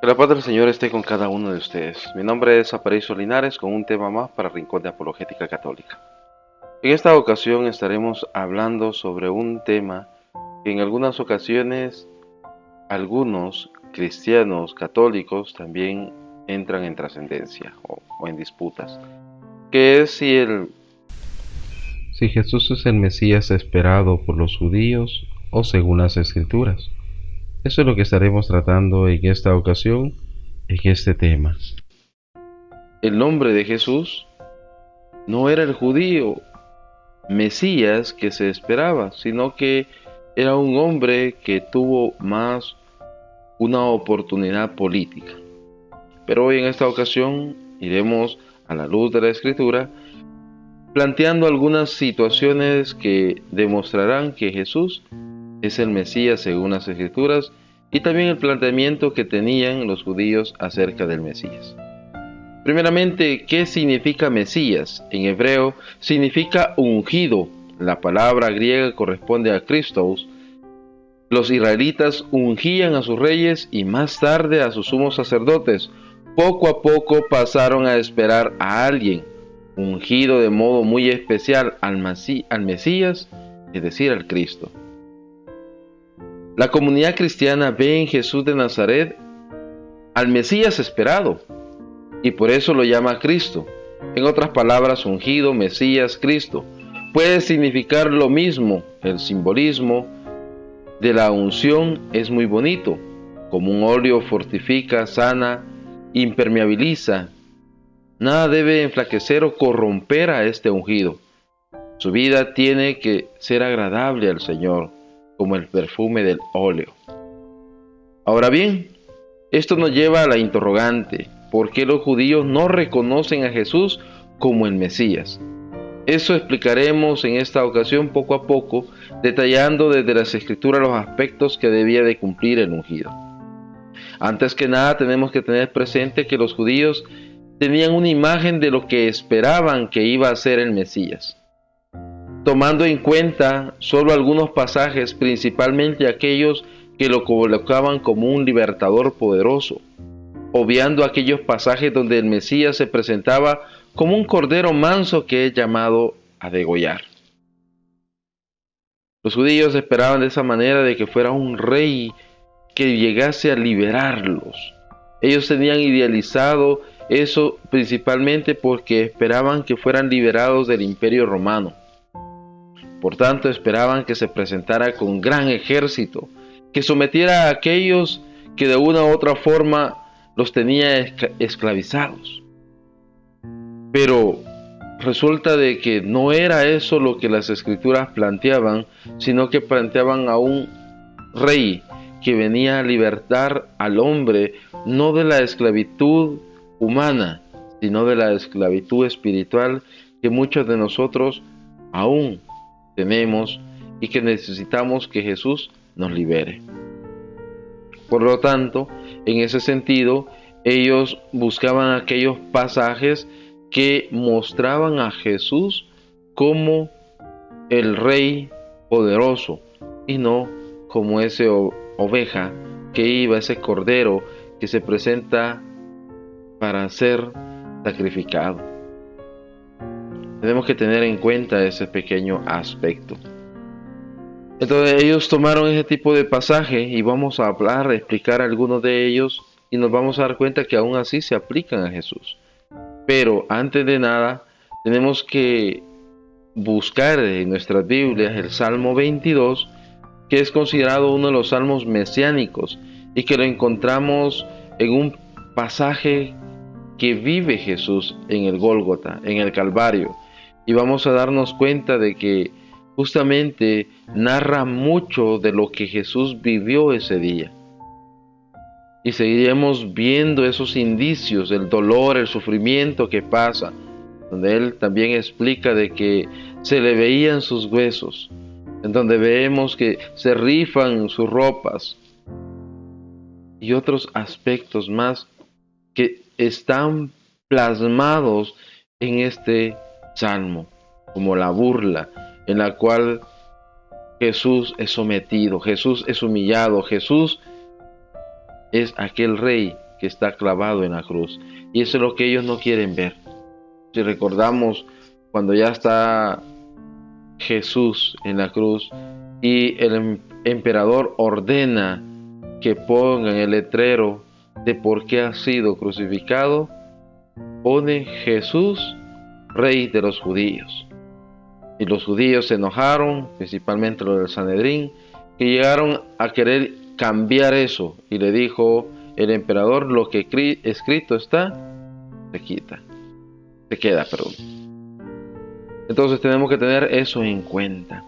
Que la paz del Señor esté con cada uno de ustedes. Mi nombre es Aparicio Linares con un tema más para Rincón de Apologética Católica. En esta ocasión estaremos hablando sobre un tema que en algunas ocasiones algunos cristianos católicos también entran en trascendencia o en disputas, que es si Jesús es el Mesías esperado por los judíos o según las Escrituras. Eso es lo que estaremos tratando en esta ocasión, en este tema. El nombre de Jesús no era el judío Mesías que se esperaba, sino que era un hombre que tuvo más una oportunidad política. Pero hoy en esta ocasión iremos a la luz de la Escritura, planteando algunas situaciones que demostrarán que Jesús es el Mesías según las Escrituras y también el planteamiento que tenían los judíos acerca del Mesías. Primeramente, ¿qué significa Mesías? En hebreo significa ungido. La palabra griega corresponde a Christos. Los israelitas ungían a sus reyes y más tarde a sus sumos sacerdotes. Poco a poco pasaron a esperar a alguien ungido de modo muy especial al Mesías, es decir, al Cristo. La comunidad cristiana ve en Jesús de Nazaret al Mesías esperado y por eso lo llama Cristo. En otras palabras, ungido, Mesías, Cristo. Puede significar lo mismo. El simbolismo de la unción es muy bonito. Como un óleo fortifica, sana, impermeabiliza. Nada debe enflaquecer o corromper a este ungido. Su vida tiene que ser agradable al Señor, como el perfume del óleo. Ahora bien, esto nos lleva a la interrogante: ¿por qué los judíos no reconocen a Jesús como el Mesías? Eso explicaremos en esta ocasión poco a poco, detallando desde las Escrituras los aspectos que debía de cumplir el ungido. Antes que nada tenemos que tener presente que los judíos tenían una imagen de lo que esperaban que iba a ser el Mesías. Tomando en cuenta solo algunos pasajes, principalmente aquellos que lo colocaban como un libertador poderoso, obviando aquellos pasajes donde el Mesías se presentaba como un cordero manso que es llamado a degollar. Los judíos esperaban de esa manera de que fuera un rey que llegase a liberarlos. Ellos tenían idealizado eso principalmente porque esperaban que fueran liberados del Imperio Romano. Por tanto, esperaban que se presentara con gran ejército, que sometiera a aquellos que de una u otra forma los tenía esclavizados. Pero resulta de que no era eso lo que las Escrituras planteaban, sino que planteaban a un rey que venía a libertar al hombre, no de la esclavitud humana, sino de la esclavitud espiritual que muchos de nosotros aún tenemos y que necesitamos que Jesús nos libere. Por lo tanto, en ese sentido, ellos buscaban aquellos pasajes que mostraban a Jesús como el Rey poderoso y no como ese oveja que iba, ese cordero que se presenta para ser sacrificado. Tenemos que tener en cuenta ese pequeño aspecto. Entonces ellos tomaron ese tipo de pasaje y vamos a explicar algunos de ellos y nos vamos a dar cuenta que aún así se aplican a Jesús. Pero antes de nada tenemos que buscar en nuestras Biblias el Salmo 22, que es considerado uno de los salmos mesiánicos y que lo encontramos en un pasaje que vive Jesús en el Gólgota, en el Calvario. Y vamos a darnos cuenta de que justamente narra mucho de lo que Jesús vivió ese día. Y seguiremos viendo esos indicios, el dolor, el sufrimiento que pasa, donde Él también explica de que se le veían sus huesos, en donde vemos que se rifan sus ropas y otros aspectos más que están plasmados en este salmo, como la burla en la cual Jesús es sometido, Jesús es humillado, Jesús es aquel rey que está clavado en la cruz. Y eso es lo que ellos no quieren ver. Si recordamos, cuando ya está Jesús en la cruz y el emperador ordena que pongan el letrero de por qué ha sido crucificado, pone Jesús, Rey de los judíos. Y los judíos se enojaron, principalmente los del Sanedrín, que llegaron a querer cambiar eso. Y le dijo el emperador: lo que escrito está, se queda. Entonces tenemos que tener eso en cuenta.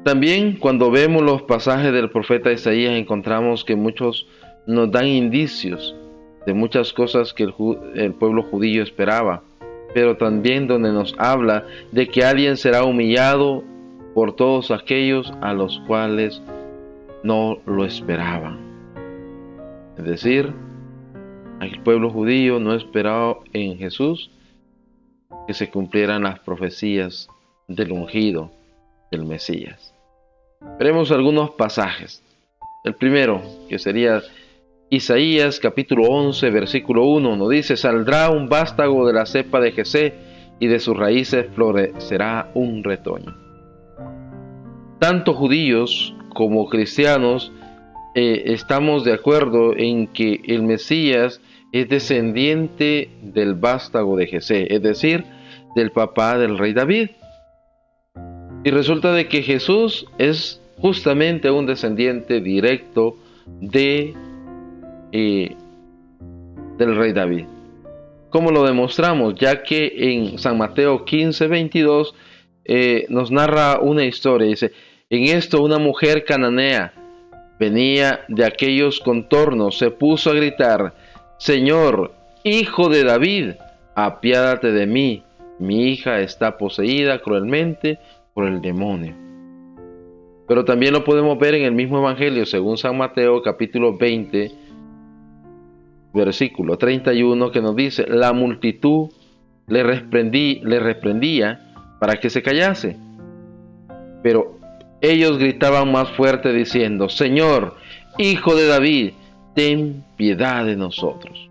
También cuando vemos los pasajes del profeta Isaías, encontramos que muchos nos dan indicios de muchas cosas que el pueblo judío esperaba, pero también donde nos habla de que alguien será humillado por todos aquellos a los cuales no lo esperaban. Es decir, el pueblo judío no esperaba en Jesús que se cumplieran las profecías del ungido, del Mesías. Veremos algunos pasajes. El primero, que sería Isaías capítulo 11, versículo 1, nos dice: saldrá un vástago de la cepa de Jesé, y de sus raíces florecerá un retoño. Tanto judíos como cristianos estamos de acuerdo en que el Mesías es descendiente del vástago de Jesé, es decir, del papá del rey David. Y resulta de que Jesús es justamente un descendiente directo del rey David. ¿Cómo lo demostramos? Ya que en San Mateo 15, 22 nos narra una historia. Dice: en esto una mujer cananea venía de aquellos contornos, se puso a gritar: Señor, hijo de David, apiádate de mí, mi hija está poseída cruelmente por el demonio. Pero también lo podemos ver en el mismo evangelio según San Mateo capítulo 20, versículo 31, que nos dice: la multitud le reprendía para que se callase, pero ellos gritaban más fuerte diciendo: Señor, hijo de David, ten piedad de nosotros.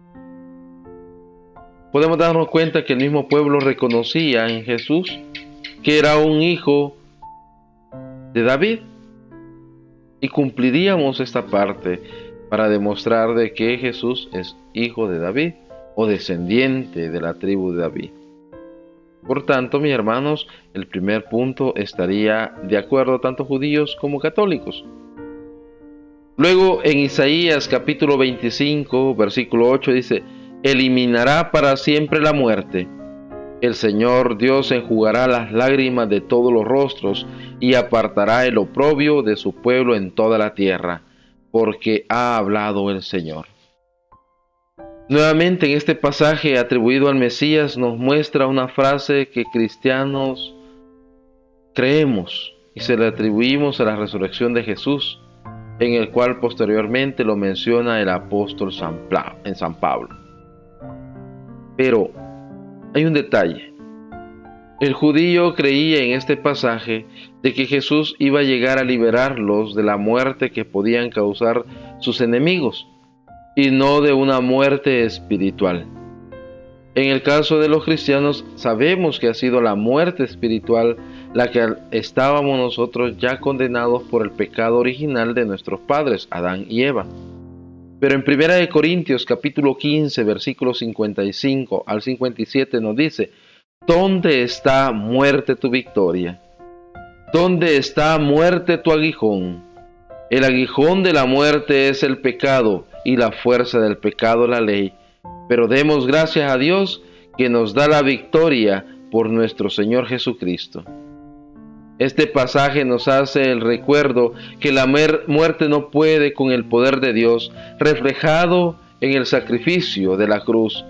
Podemos darnos cuenta que el mismo pueblo reconocía en Jesús que era un hijo de David, y cumpliríamos esta parte para demostrar de que Jesús es hijo de David o descendiente de la tribu de David. Por tanto, mis hermanos, el primer punto estaría de acuerdo tanto judíos como católicos. Luego en Isaías capítulo 25, versículo 8 dice: eliminará para siempre la muerte. El Señor Dios enjugará las lágrimas de todos los rostros y apartará el oprobio de su pueblo en toda la tierra, porque ha hablado el Señor. Nuevamente en este pasaje atribuido al Mesías nos muestra una frase que cristianos creemos y se le atribuimos a la resurrección de Jesús, en el cual posteriormente lo menciona el apóstol San Pablo. Pero hay un detalle. El judío creía en este pasaje de que Jesús iba a llegar a liberarlos de la muerte que podían causar sus enemigos, y no de una muerte espiritual. En el caso de los cristianos, sabemos que ha sido la muerte espiritual la que estábamos nosotros ya condenados por el pecado original de nuestros padres, Adán y Eva. Pero en 1 Corintios capítulo 15, versículos 55 al 57 nos dice: ¿dónde está, muerte, tu victoria? ¿Dónde está, muerte, tu aguijón? El aguijón de la muerte es el pecado, y la fuerza del pecado la ley. Pero demos gracias a Dios que nos da la victoria por nuestro Señor Jesucristo. Este pasaje nos hace el recuerdo que la muerte no puede con el poder de Dios, reflejado en el sacrificio de la cruz,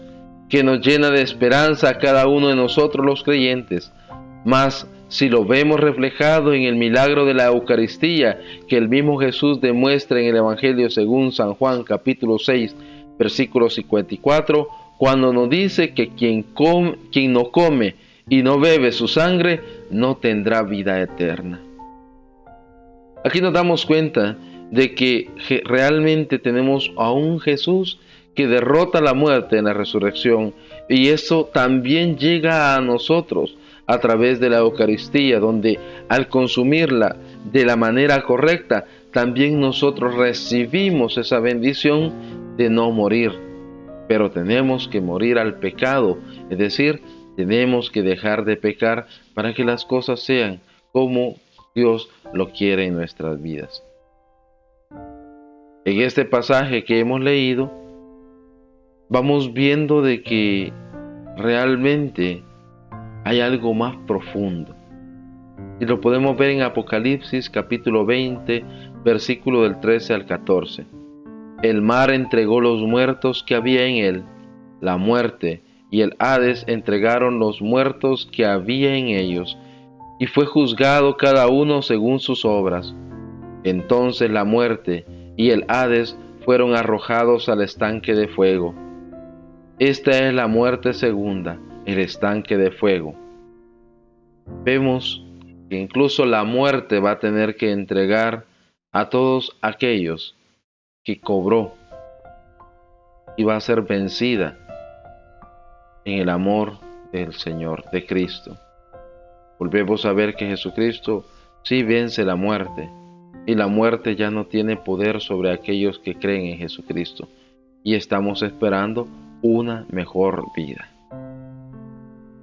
que nos llena de esperanza a cada uno de nosotros los creyentes. Mas si lo vemos reflejado en el milagro de la Eucaristía, que el mismo Jesús demuestra en el Evangelio según San Juan capítulo 6, versículo 54, cuando nos dice que quien no come y no bebe su sangre, no tendrá vida eterna. Aquí nos damos cuenta de que realmente tenemos a un Jesús que derrota la muerte en la resurrección, y eso también llega a nosotros a través de la Eucaristía, donde al consumirla de la manera correcta, también nosotros recibimos esa bendición de no morir. Pero tenemos que morir al pecado, es decir, tenemos que dejar de pecar para que las cosas sean como Dios lo quiere en nuestras vidas. En este pasaje que hemos leído, vamos viendo de que realmente hay algo más profundo. Y lo podemos ver en Apocalipsis capítulo 20, versículo del 13 al 14. El mar entregó los muertos que había en él, la muerte y el Hades entregaron los muertos que había en ellos, y fue juzgado cada uno según sus obras. Entonces la muerte y el Hades fueron arrojados al estanque de fuego. Esta es la muerte segunda, el estanque de fuego. Vemos que incluso la muerte va a tener que entregar a todos aquellos que cobró y va a ser vencida en el amor del Señor, de Cristo. Volvemos a ver que Jesucristo sí vence la muerte, y la muerte ya no tiene poder sobre aquellos que creen en Jesucristo, y estamos esperando una mejor vida.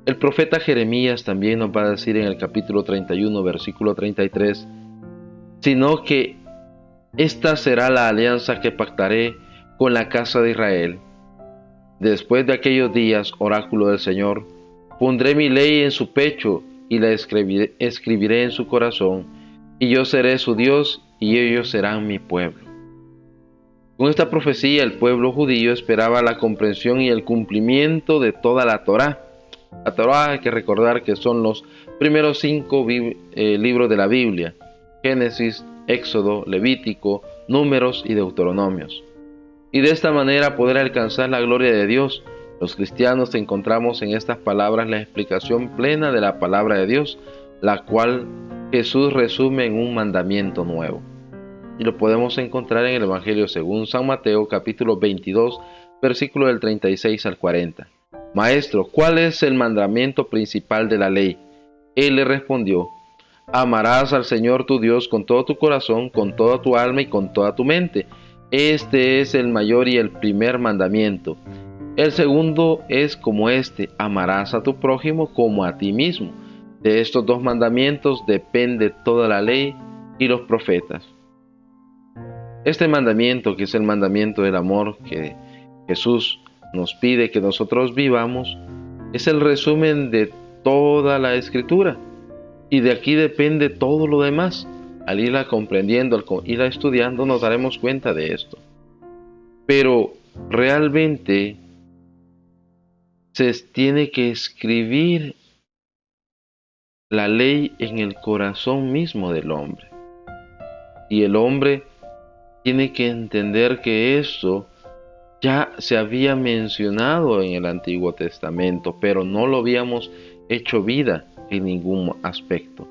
El profeta Jeremías también nos va a decir en el capítulo 31, versículo 33, sino que esta será la alianza que pactaré con la casa de Israel. Después de aquellos días, oráculo del Señor, pondré mi ley en su pecho y la escribiré en su corazón, y yo seré su Dios y ellos serán mi pueblo. Con esta profecía, el pueblo judío esperaba la comprensión y el cumplimiento de toda la Torá. La Torá, hay que recordar que son los primeros 5 libros de la Biblia: Génesis, Éxodo, Levítico, Números y Deuteronomios. Y de esta manera poder alcanzar la gloria de Dios. Los cristianos encontramos en estas palabras la explicación plena de la palabra de Dios, la cual Jesús resume en un mandamiento nuevo. Y lo podemos encontrar en el Evangelio según San Mateo, capítulo 22, versículo del 36 al 40. Maestro, ¿cuál es el mandamiento principal de la ley? Él le respondió: amarás al Señor tu Dios con todo tu corazón, con toda tu alma y con toda tu mente. Este es el mayor y el primer mandamiento. El segundo es como este: amarás a tu prójimo como a ti mismo. De estos 2 mandamientos depende toda la ley y los profetas. Este mandamiento, que es el mandamiento del amor que Jesús nos pide que nosotros vivamos, es el resumen de toda la Escritura. Y de aquí depende todo lo demás. Al irla comprendiendo, al irla estudiando, nos daremos cuenta de esto. Pero realmente se tiene que escribir la ley en el corazón mismo del hombre. Y el hombre tiene que entender que eso ya se había mencionado en el Antiguo Testamento, pero no lo habíamos hecho vida en ningún aspecto.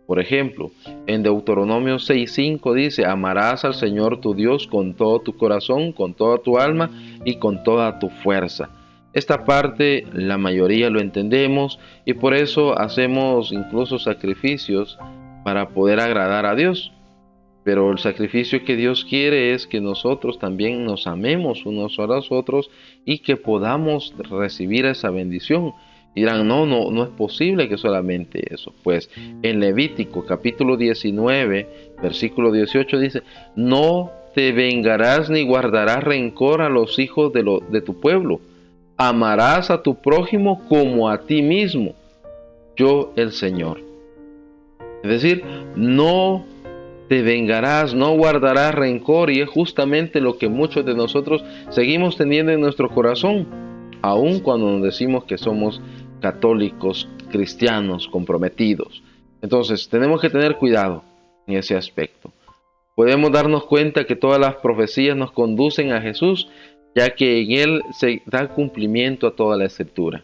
Por ejemplo, en Deuteronomio 6:5 dice: amarás al Señor tu Dios con todo tu corazón, con toda tu alma y con toda tu fuerza. Esta parte la mayoría lo entendemos y por eso hacemos incluso sacrificios para poder agradar a Dios. Pero el sacrificio que Dios quiere es que nosotros también nos amemos unos a los otros y que podamos recibir esa bendición. Y dirán: no es posible que solamente eso. Pues en Levítico capítulo 19, versículo 18 dice: no te vengarás ni guardarás rencor a los hijos de tu pueblo. Amarás a tu prójimo como a ti mismo, yo el Señor. Es decir, no te vengarás, no guardarás rencor, y es justamente lo que muchos de nosotros seguimos teniendo en nuestro corazón, aun cuando nos decimos que somos católicos, cristianos, comprometidos. Entonces, tenemos que tener cuidado en ese aspecto. Podemos darnos cuenta que todas las profecías nos conducen a Jesús, ya que en Él se da cumplimiento a toda la Escritura.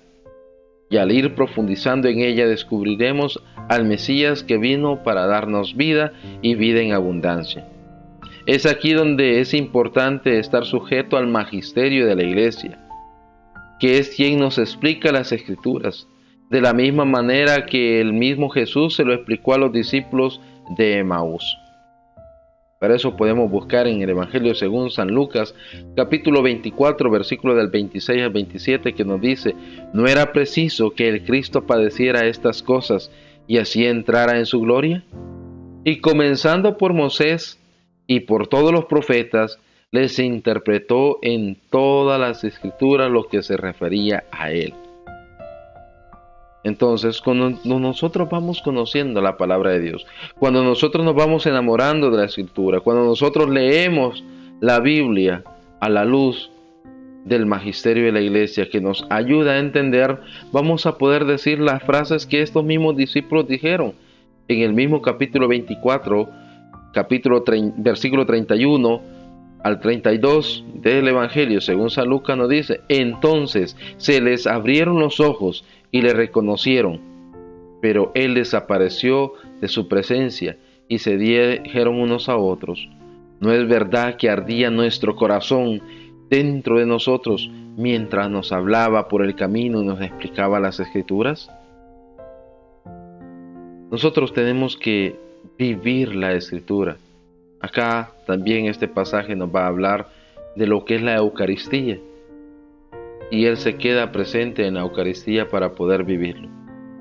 Y al ir profundizando en ella descubriremos al Mesías que vino para darnos vida y vida en abundancia. Es aquí donde es importante estar sujeto al magisterio de la Iglesia, que es quien nos explica las Escrituras, de la misma manera que el mismo Jesús se lo explicó a los discípulos de Emaús. Para eso podemos buscar en el Evangelio según San Lucas, capítulo 24, versículo del 26 al 27, que nos dice: ¿no era preciso que el Cristo padeciera estas cosas y así entrara en su gloria? Y comenzando por Moisés y por todos los profetas, les interpretó en todas las Escrituras lo que se refería a él. Entonces, cuando nosotros vamos conociendo la palabra de Dios, cuando nosotros nos vamos enamorando de la Escritura, cuando nosotros leemos la Biblia a la luz del magisterio de la Iglesia que nos ayuda a entender, vamos a poder decir las frases que estos mismos discípulos dijeron en el mismo capítulo 24, versículo 31 al 32 del Evangelio, según San Lucas nos dice: entonces se les abrieron los ojos y le reconocieron, pero él desapareció de su presencia y se dijeron unos a otros: ¿no es verdad que ardía nuestro corazón dentro de nosotros mientras nos hablaba por el camino y nos explicaba las Escrituras? Nosotros tenemos que vivir la Escritura. Acá también este pasaje nos va a hablar de lo que es la Eucaristía. Y Él se queda presente en la Eucaristía para poder vivirlo.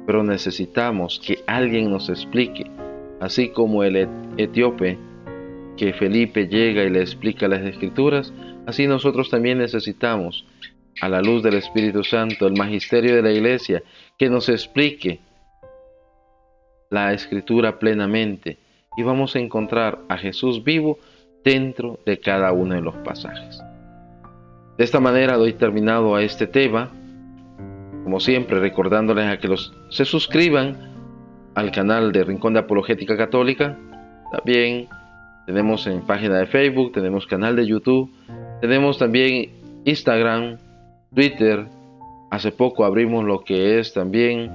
Pero necesitamos que alguien nos explique, así como el etíope, que Felipe llega y le explica las Escrituras, así nosotros también necesitamos, a la luz del Espíritu Santo, el magisterio de la Iglesia, que nos explique la Escritura plenamente, y vamos a encontrar a Jesús vivo dentro de cada uno de los pasajes. De esta manera doy terminado a este tema, como siempre recordándoles a que se suscriban al canal de Rincón de Apologética Católica. También tenemos en página de Facebook, tenemos canal de YouTube, tenemos también Instagram, Twitter. Hace poco abrimos lo que es también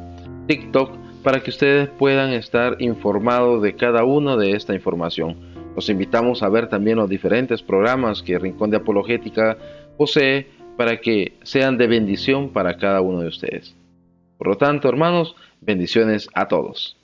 TikTok, para que ustedes puedan estar informados de cada uno de esta información. Los invitamos a ver también los diferentes programas que Rincón de Apologética posee, para que sean de bendición para cada uno de ustedes. Por lo tanto, hermanos, bendiciones a todos.